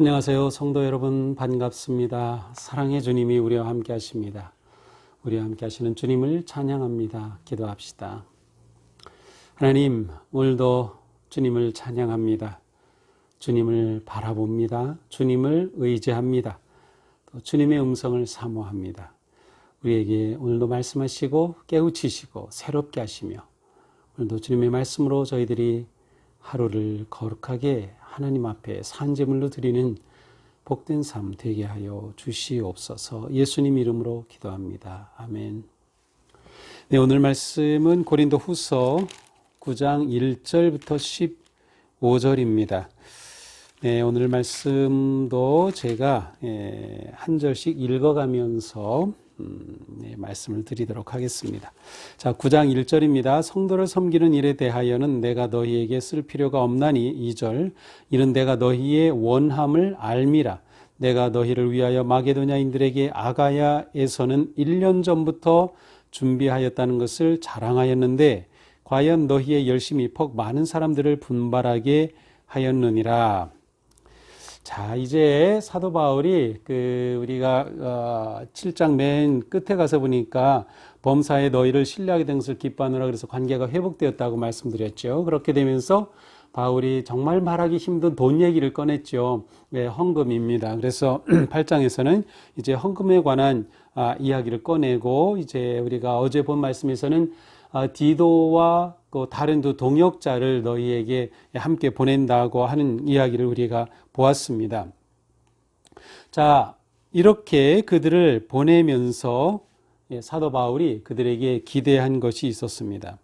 안녕하세요. 성도 여러분 반갑습니다. 사랑의 주님이 우리와 함께 하십니다. 우리와 함께 하시는 주님을 찬양합니다. 기도합시다. 하나님, 오늘도 주님을 찬양합니다. 주님을 바라봅니다. 주님을 의지합니다. 또 주님의 음성을 사모합니다. 우리에게 오늘도 말씀하시고 깨우치시고 새롭게 하시며 오늘도 주님의 말씀으로 저희들이 하루를 거룩하게 하나님 앞에 산제물로 드리는 복된 삶 되게 하여 주시옵소서. 예수님 이름으로 기도합니다. 아멘. 네, 오늘 말씀은 고린도 후서 9장 1절부터 15절입니다. 네, 오늘 말씀도 제가 한 절씩 읽어가면서 말씀을 드리도록 하겠습니다. 자, 9장 1절입니다. 성도를 섬기는 일에 대하여는 내가 너희에게 쓸 필요가 없나니 2절 이는 내가 너희의 원함을 알미라. 내가 너희를 위하여 마게도냐인들에게 아가야에서는 1년 전부터 준비하였다는 것을 자랑하였는데 과연 너희의 열심이 퍽 많은 사람들을 분발하게 하였느니라. 자, 이제 사도 바울이 우리가 7장 맨 끝에 가서 보니까 범사에 너희를 신뢰하게 된 것을 기뻐하노라 그래서 관계가 회복되었다고 말씀드렸죠. 그렇게 되면서 바울이 정말 말하기 힘든 돈 얘기를 꺼냈죠. 네, 헌금입니다. 그래서 8장에서는 이제 헌금에 관한 이야기를 꺼내고 이제 우리가 어제 본 말씀에서는 디도와 다른 두 동역자를 너희에게 함께 보낸다고 하는 이야기를 우리가 보았습니다. 자, 이렇게 그들을 보내면서 사도 바울이 그들에게 기대한 것이 있었습니다.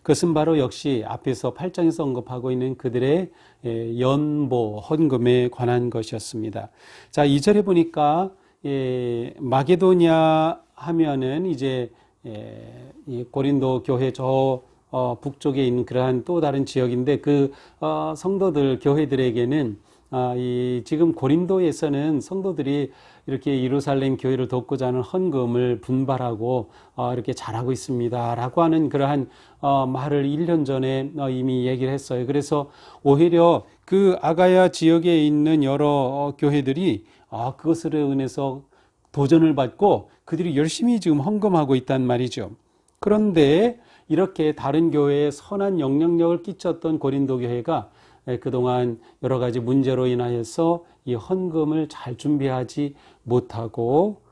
그것은 바로 역시 앞에서 8장에서 언급하고 있는 그들의 연보, 헌금에 관한 것이었습니다. 자, 2절에 보니까 마게도냐 하면은 이제 이 고린도 교회 저 북쪽에 있는 그러한 또 다른 지역인데 그 성도들 교회들에게는 이 지금 고린도에서는 성도들이 이렇게 예루살렘 교회를 돕고자 하는 헌금을 분발하고 이렇게 잘하고 있습니다라고 하는 그러한 말을 1년 전에 이미 얘기를 했어요. 그래서 오히려 그 아가야 지역에 있는 여러 교회들이 그것으로 인해서 도전을 받고 그들이 열심히 지금 헌금하고 있단 말이죠. 그런데 이렇게 다른 교회에 선한 영향력을 끼쳤던 고린도 교회가 그동안 여러 가지 문제로 인하여서 이 헌금을 잘 준비하지 못하고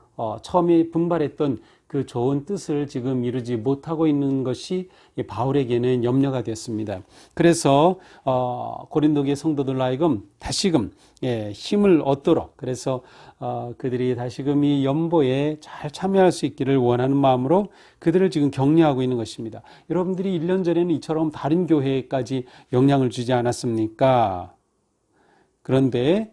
처음에 분발했던 그 좋은 뜻을 지금 이루지 못하고 있는 것이 바울에게는 염려가 됐습니다. 그래서 고린도교의 성도들로 하여금 다시금 힘을 얻도록 그래서 그들이 다시금 이 연보에 잘 참여할 수 있기를 원하는 마음으로 그들을 지금 격려하고 있는 것입니다. 여러분들이 1년 전에는 이처럼 다른 교회까지 영향을 주지 않았습니까? 그런데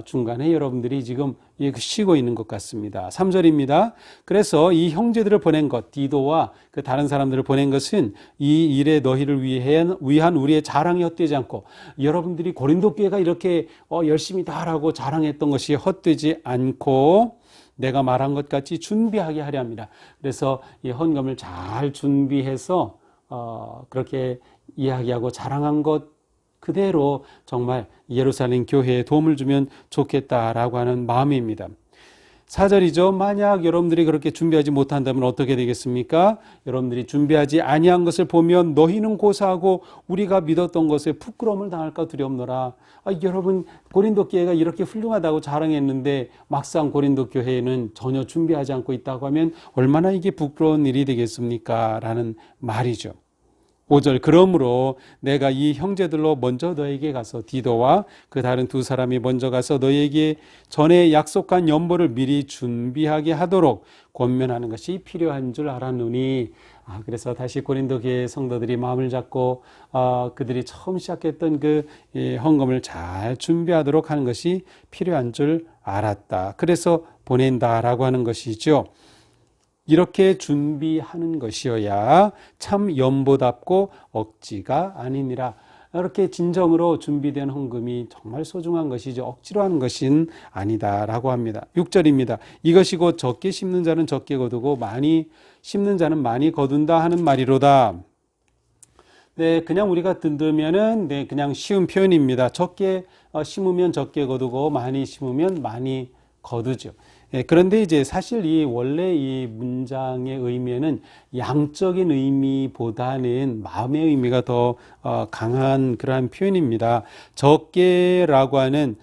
중간에 여러분들이 지금 쉬고 있는 것 같습니다. 3절입니다. 그래서 이 형제들을 보낸 것, 디도와 그 다른 사람들을 보낸 것은 이 일에 너희를 위한 우리의 자랑이 헛되지 않고 여러분들이 고린도 교회가 이렇게 열심히 다 하라고 자랑했던 것이 헛되지 않고 내가 말한 것 같이 준비하게 하려 합니다. 그래서 이 헌금을 잘 준비해서 그렇게 이야기하고 자랑한 것 그대로 정말 예루살렘 교회에 도움을 주면 좋겠다라고 하는 마음입니다. 4절이죠. 만약 여러분들이 그렇게 준비하지 못한다면 어떻게 되겠습니까? 여러분들이 준비하지 아니한 것을 보면 너희는 고사하고 우리가 믿었던 것에 부끄러움을 당할까 두렵노라. 여러분 고린도 교회가 이렇게 훌륭하다고 자랑했는데 막상 고린도 교회는 전혀 준비하지 않고 있다고 하면 얼마나 이게 부끄러운 일이 되겠습니까? 라는 말이죠. 5절 그러므로 내가 이 형제들로 먼저 너에게 가서 디도와 그 다른 두 사람이 먼저 가서 너에게 전에 약속한 연보를 미리 준비하게 하도록 권면하는 것이 필요한 줄 알았노니 그래서 다시 고린도 교회 성도들이 마음을 잡고 그들이 처음 시작했던 그 헌금을 잘 준비하도록 하는 것이 필요한 줄 알았다. 그래서 보낸다라고 하는 것이죠. 이렇게 준비하는 것이어야 참 연보답고 억지가 아니니라. 이렇게 진정으로 준비된 헌금이 정말 소중한 것이죠. 억지로 하는 것은 아니다라고 합니다. 6절입니다. 이것이 곧 적게 심는 자는 적게 거두고 많이 심는 자는 많이 거둔다 하는 말이로다. 네, 그냥 우리가 듣으면은 네, 그냥 쉬운 표현입니다. 적게 심으면 적게 거두고 많이 심으면 많이 거두죠. 예, 그런데 이제 사실 이 원래 이 문장의 의미에는 양적인 의미보다는 마음의 의미가 더 강한 그러한 표현입니다. 적게라고 하는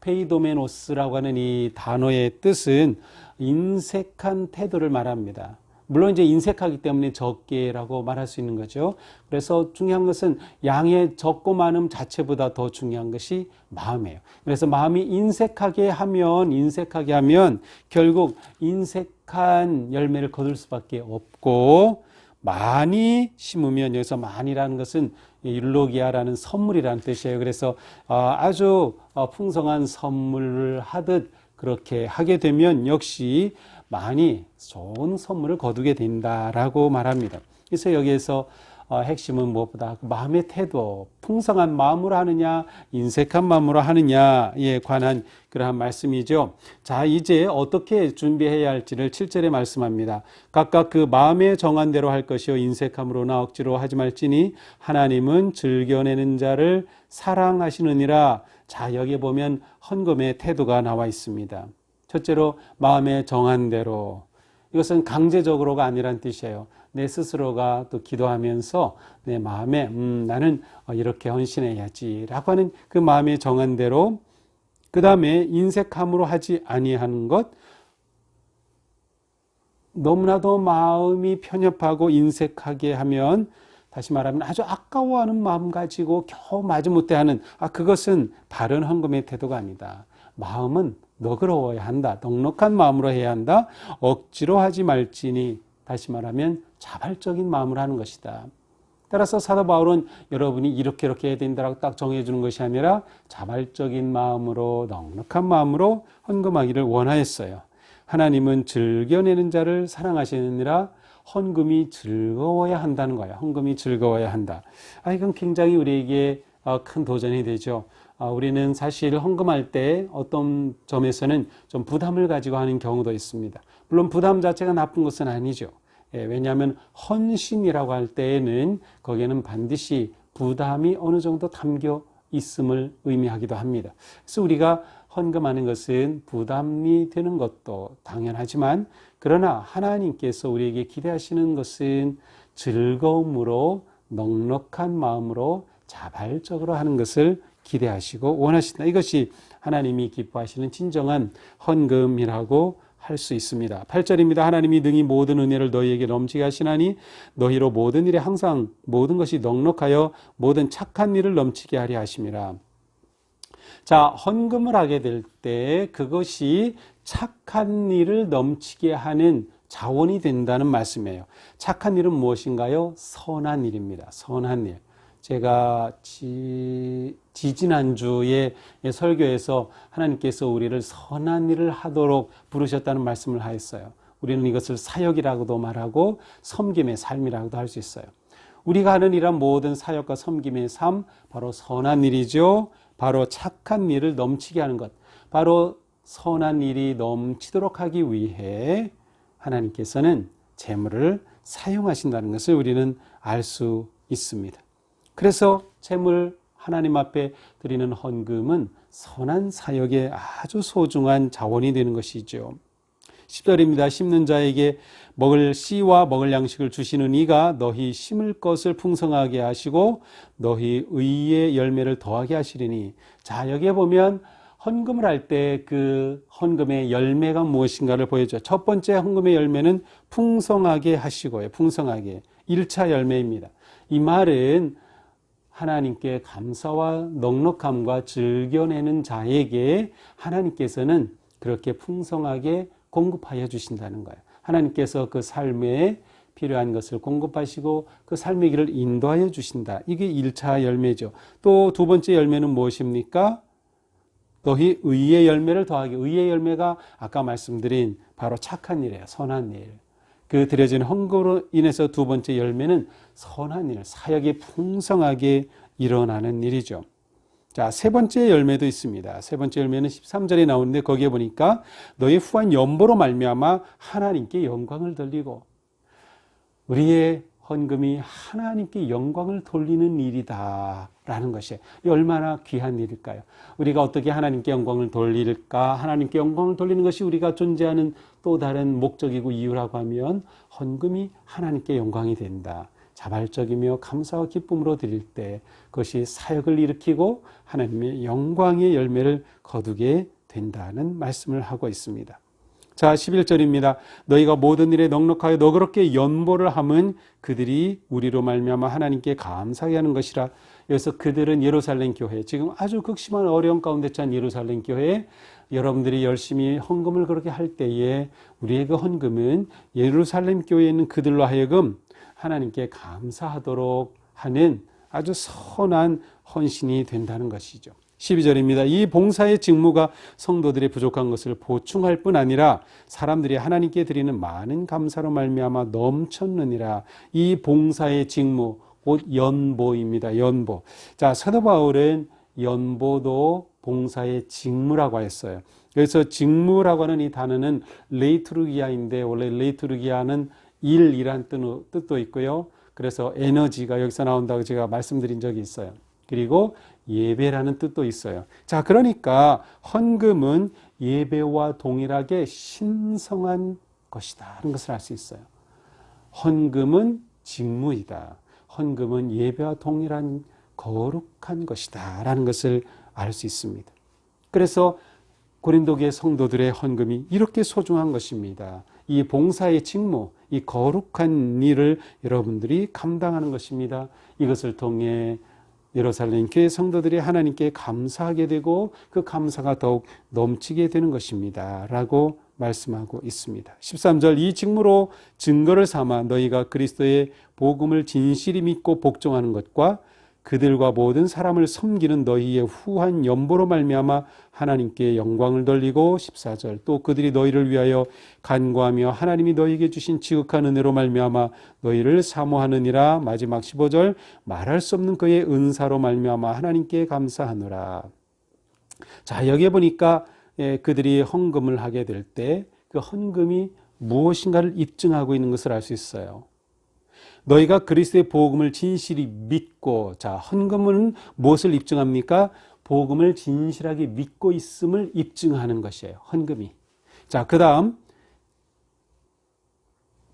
페이도메노스라고 하는 이 단어의 뜻은 인색한 태도를 말합니다. 물론 이제 인색하기 때문에 적게라고 말할 수 있는 거죠. 그래서 중요한 것은 양의 적고 많음 자체보다 더 중요한 것이 마음이에요. 그래서 마음이 인색하게 하면 결국 인색한 열매를 거둘 수밖에 없고, 많이 심으면, 여기서 많이라는 것은 율로기아라는 선물이라는 뜻이에요. 그래서 아주 풍성한 선물을 하듯 그렇게 하게 되면 역시 많이 좋은 선물을 거두게 된다라고 말합니다. 그래서 여기에서 핵심은 무엇보다 마음의 태도, 풍성한 마음으로 하느냐, 인색한 마음으로 하느냐에 관한 그러한 말씀이죠. 자, 이제 어떻게 준비해야 할지를 7절에 말씀합니다. 각각 그 마음에 정한 대로 할 것이요 인색함으로나 억지로 하지 말지니 하나님은 즐겨내는 자를 사랑하시느니라. 자, 여기에 보면 헌금의 태도가 나와 있습니다. 첫째로 마음에 정한 대로, 이것은 강제적으로가 아니란 뜻이에요. 내 스스로가 또 기도하면서 내 마음에 나는 이렇게 헌신해야지 라고 하는 그 마음에 정한 대로, 그 다음에 인색함으로 하지 아니하는 것, 너무나도 마음이 편협하고 인색하게 하면, 다시 말하면 아주 아까워하는 마음 가지고 겨우 마지못해 하는, 그것은 바른 헌금의 태도가 아니다. 마음은 너그러워야 한다. 넉넉한 마음으로 해야 한다. 억지로 하지 말지니, 다시 말하면 자발적인 마음으로 하는 것이다. 따라서 사도 바울은 여러분이 이렇게 해야 된다라고 딱 정해주는 것이 아니라 자발적인 마음으로, 넉넉한 마음으로 헌금하기를 원하였어요. 하나님은 즐겨내는 자를 사랑하시느니라. 헌금이 즐거워야 한다는 거예요. 헌금이 즐거워야 한다. 이건 굉장히 우리에게 큰 도전이 되죠. 우리는 사실 헌금할 때 어떤 점에서는 좀 부담을 가지고 하는 경우도 있습니다. 물론 부담 자체가 나쁜 것은 아니죠. 왜냐하면 헌신이라고 할 때에는 거기에는 반드시 부담이 어느 정도 담겨 있음을 의미하기도 합니다. 그래서 우리가 헌금하는 것은 부담이 되는 것도 당연하지만, 그러나 하나님께서 우리에게 기대하시는 것은 즐거움으로, 넉넉한 마음으로 자발적으로 하는 것을 기대하시고 원하신다. 이것이 하나님이 기뻐하시는 진정한 헌금이라고 할 수 있습니다. 8절입니다. 하나님이 능히 모든 은혜를 너희에게 넘치게 하시나니 너희로 모든 일에 항상 모든 것이 넉넉하여 모든 착한 일을 넘치게 하려 하심이라. 자, 헌금을 하게 될 때 그것이 착한 일을 넘치게 하는 자원이 된다는 말씀이에요. 착한 일은 무엇인가요? 선한 일입니다. 선한 일. 제가 지지난주에 설교에서 하나님께서 우리를 선한 일을 하도록 부르셨다는 말씀을 하였어요. 우리는 이것을 사역이라고도 말하고 섬김의 삶이라고도 할 수 있어요. 우리가 하는 이런 모든 사역과 섬김의 삶, 바로 선한 일이죠. 바로 착한 일을 넘치게 하는 것, 바로 선한 일이 넘치도록 하기 위해 하나님께서는 재물을 사용하신다는 것을 우리는 알 수 있습니다. 그래서 재물 하나님 앞에 드리는 헌금은 선한 사역의 아주 소중한 자원이 되는 것이죠. 10절입니다. 심는 자에게 먹을 씨와 먹을 양식을 주시는 이가 너희 심을 것을 풍성하게 하시고 너희 의의 열매를 더하게 하시리니. 자, 여기에 보면 헌금을 할 때 그 헌금의 열매가 무엇인가를 보여줘요. 첫 번째 헌금의 열매는 풍성하게 하시고요. 풍성하게. 1차 열매입니다. 이 말은 하나님께 감사와 넉넉함과 즐겨내는 자에게 하나님께서는 그렇게 풍성하게 공급하여 주신다는 거예요. 하나님께서 그 삶에 필요한 것을 공급하시고 그 삶의 길을 인도하여 주신다. 이게 1차 열매죠. 또 두 번째 열매는 무엇입니까? 너희 의의 열매를 더하기. 의의 열매가 아까 말씀드린 바로 착한 일이에요. 선한 일. 그 드려진 헌금으로 인해서 두 번째 열매는 선한 일, 사역이 풍성하게 일어나는 일이죠. 자, 세 번째 열매도 있습니다. 세 번째 열매는 13절에 나오는데 거기에 보니까 너희 후한 연보로 말미암아 하나님께 영광을 돌리고. 우리의 헌금이 하나님께 영광을 돌리는 일이다라는 것이 얼마나 귀한 일일까요? 우리가 어떻게 하나님께 영광을 돌릴까? 하나님께 영광을 돌리는 것이 우리가 존재하는 또 다른 목적이고 이유라고 하면 헌금이 하나님께 영광이 된다. 자발적이며 감사와 기쁨으로 드릴 때 그것이 사역을 일으키고 하나님의 영광의 열매를 거두게 된다는 말씀을 하고 있습니다. 자, 11절입니다. 너희가 모든 일에 넉넉하여 너그럽게 연보를 함은 그들이 우리로 말미암아 하나님께 감사하게 하는 것이라. 여기서 그들은 예루살렘 교회, 지금 아주 극심한 어려움 가운데 처한 예루살렘 교회에 여러분들이 열심히 헌금을 그렇게 할 때에 우리의 그 헌금은 예루살렘 교회에 있는 그들로 하여금 하나님께 감사하도록 하는 아주 선한 헌신이 된다는 것이죠. 12절입니다. 이 봉사의 직무가 성도들의 부족한 것을 보충할 뿐 아니라 사람들이 하나님께 드리는 많은 감사로 말미암아 넘쳤느니라. 이 봉사의 직무, 곧 연보입니다. 연보. 자, 사도 바울은 연보도 봉사의 직무라고 했어요. 그래서 직무라고 하는 이 단어는 레이투르기아인데 원래 레이투르기아는 일이란 뜻도 있고요. 그래서 에너지가 여기서 나온다고 제가 말씀드린 적이 있어요. 그리고 예배라는 뜻도 있어요. 자, 그러니까 헌금은 예배와 동일하게 신성한 것이다 하는 것을 알 수 있어요. 헌금은 직무이다. 헌금은 예배와 동일한 거룩한 것이다 라는 것을 알 수 있습니다. 그래서 고린도교회 성도들의 헌금이 이렇게 소중한 것입니다. 이 봉사의 직무, 이 거룩한 일을 여러분들이 감당하는 것입니다. 이것을 통해 예루살렘 교회 성도들이 하나님께 감사하게 되고 그 감사가 더욱 넘치게 되는 것입니다 라고 말씀하고 있습니다. 13절 이 직무로 증거를 삼아 너희가 그리스도의 복음을 진실히 믿고 복종하는 것과 그들과 모든 사람을 섬기는 너희의 후한 연보로 말미암아 하나님께 영광을 돌리고 14절 또 그들이 너희를 위하여 간구하며 하나님이 너희에게 주신 지극한 은혜로 말미암아 너희를 사모하느니라. 마지막 15절 말할 수 없는 그의 은사로 말미암아 하나님께 감사하노라. 자, 여기에 보니까 그들이 헌금을 하게 될 때 그 헌금이 무엇인가를 입증하고 있는 것을 알 수 있어요. 너희가 그리스도의 복음을 진실히 믿고, 자, 헌금은 무엇을 입증합니까? 복음을 진실하게 믿고 있음을 입증하는 것이에요. 헌금이. 자, 그 다음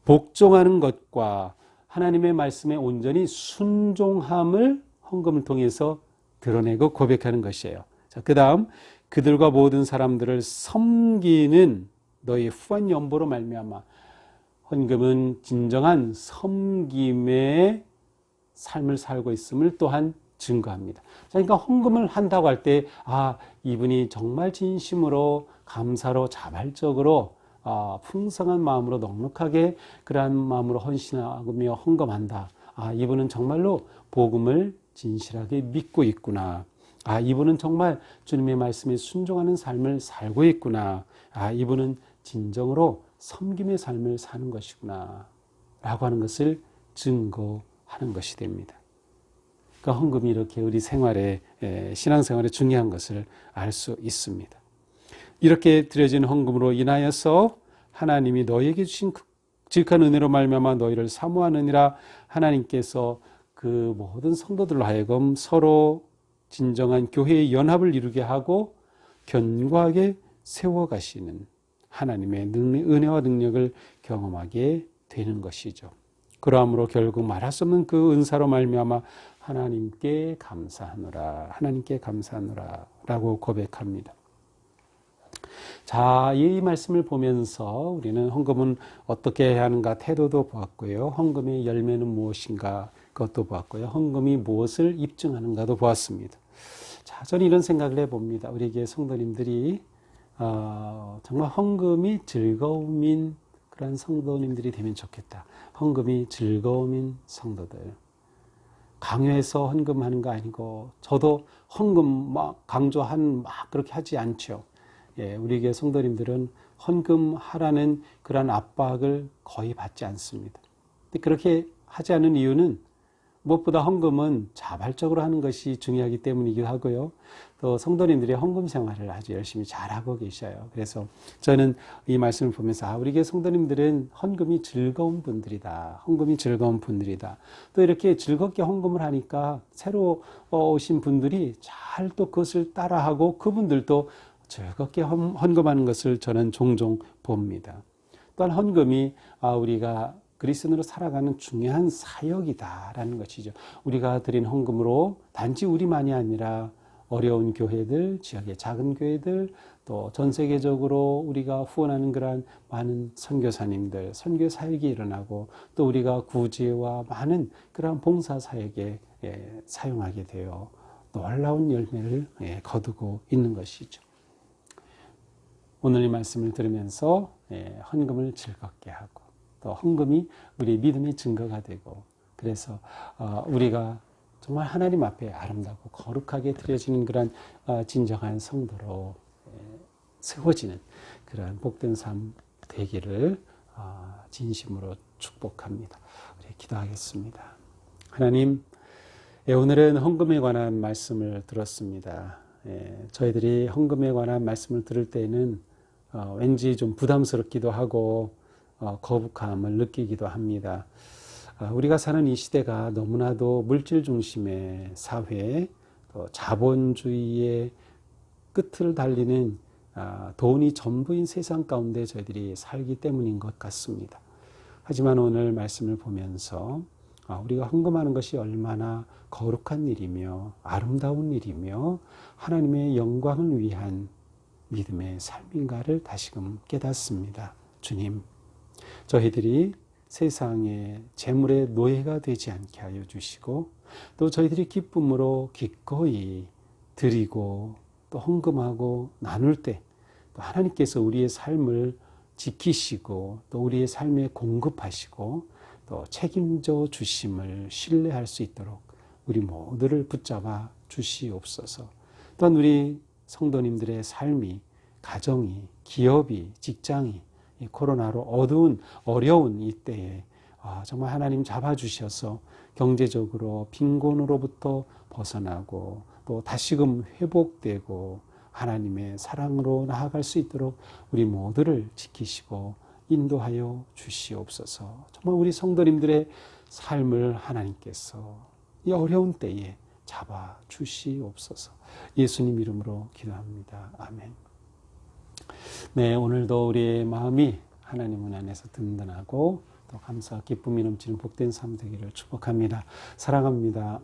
복종하는 것과 하나님의 말씀에 온전히 순종함을 헌금을 통해서 드러내고 고백하는 것이에요. 자, 그 다음 그들과 모든 사람들을 섬기는 너희 후한 연보로 말미암아. 헌금은 진정한 섬김의 삶을 살고 있음을 또한 증거합니다. 그러니까 헌금을 한다고 할 때 이분이 정말 진심으로 감사로 자발적으로 풍성한 마음으로 넉넉하게 그러한 마음으로 헌신하며 헌금한다. 이분은 정말로 복음을 진실하게 믿고 있구나. 이분은 정말 주님의 말씀에 순종하는 삶을 살고 있구나. 이분은 진정으로 섬김의 삶을 사는 것이구나 라고 하는 것을 증거하는 것이 됩니다. 그러니까 헌금이 이렇게 우리 생활에, 신앙생활에 중요한 것을 알 수 있습니다. 이렇게 드려진 헌금으로 인하여서 하나님이 너희에게 주신 지극한 은혜로 말미암아 너희를 사모하느니라. 하나님께서 그 모든 성도들로 하여금 서로 진정한 교회의 연합을 이루게 하고 견고하게 세워가시는 하나님의 은혜와 능력을 경험하게 되는 것이죠. 그러함으로 결국 말할 수 없는 그 은사로 말미암아 하나님께 감사하노라, 하나님께 감사하노라 라고 고백합니다. 자, 이 말씀을 보면서 우리는 헌금은 어떻게 해야 하는가 태도도 보았고요. 헌금의 열매는 무엇인가 그것도 보았고요. 헌금이 무엇을 입증하는가도 보았습니다. 자, 저는 이런 생각을 해봅니다. 우리에게 성도님들이 정말 헌금이 즐거움인 그런 성도님들이 되면 좋겠다. 헌금이 즐거움인 성도들. 강요해서 헌금하는 거 아니고 저도 헌금 막 그렇게 하지 않죠. 우리 교회 성도님들은 헌금하라는 그런 압박을 거의 받지 않습니다. 근데 그렇게 하지 않은 이유는 무엇보다 헌금은 자발적으로 하는 것이 중요하기 때문이기도 하고요. 또 성도님들이 헌금 생활을 아주 열심히 잘하고 계셔요. 그래서 저는 이 말씀을 보면서 우리 교회 성도님들은 헌금이 즐거운 분들이다. 헌금이 즐거운 분들이다. 또 이렇게 즐겁게 헌금을 하니까 새로 오신 분들이 잘 또 그것을 따라하고 그분들도 즐겁게 헌금하는 것을 저는 종종 봅니다. 또한 헌금이 우리가 그리스도인으로 살아가는 중요한 사역이다라는 것이죠. 우리가 드린 헌금으로 단지 우리만이 아니라 어려운 교회들, 지역의 작은 교회들, 또 전 세계적으로 우리가 후원하는 그러한 많은 선교사님들, 선교 사역이 일어나고 또 우리가 구제와 많은 그러한 봉사 사역에 사용하게 되어 놀라운 열매를 거두고 있는 것이죠. 오늘 이 말씀을 들으면서 헌금을 즐겁게 하고 또 헌금이 우리 믿음의 증거가 되고 그래서 우리가 정말 하나님 앞에 아름답고 거룩하게 드려지는 그런 진정한 성도로 세워지는 그런 복된 삶 되기를 진심으로 축복합니다. 우리 기도하겠습니다. 하나님, 오늘은 헌금에 관한 말씀을 들었습니다. 저희들이 헌금에 관한 말씀을 들을 때는 왠지 좀 부담스럽기도 하고 거북함을 느끼기도 합니다. 우리가 사는 이 시대가 너무나도 물질 중심의 사회, 또 자본주의의 끝을 달리는 돈이 전부인 세상 가운데 저희들이 살기 때문인 것 같습니다. 하지만 오늘 말씀을 보면서 우리가 헌금하는 것이 얼마나 거룩한 일이며 아름다운 일이며 하나님의 영광을 위한 믿음의 삶인가를 다시금 깨닫습니다. 주님, 저희들이 세상의 재물의 노예가 되지 않게 하여 주시고 또 저희들이 기쁨으로 기꺼이 드리고 또 헌금하고 나눌 때 또 하나님께서 우리의 삶을 지키시고 또 우리의 삶에 공급하시고 또 책임져 주심을 신뢰할 수 있도록 우리 모두를 붙잡아 주시옵소서. 또한 우리 성도님들의 삶이, 가정이, 기업이, 직장이 이 코로나로 어려운 이때에 정말 하나님 잡아주셔서 경제적으로 빈곤으로부터 벗어나고 또 다시금 회복되고 하나님의 사랑으로 나아갈 수 있도록 우리 모두를 지키시고 인도하여 주시옵소서. 정말 우리 성도님들의 삶을 하나님께서 이 어려운 때에 잡아 주시옵소서. 예수님 이름으로 기도합니다. 아멘. 네, 오늘도 우리의 마음이 하나님 안에서 든든하고 또 감사, 기쁨이 넘치는 복된 삶 되기를 축복합니다. 사랑합니다.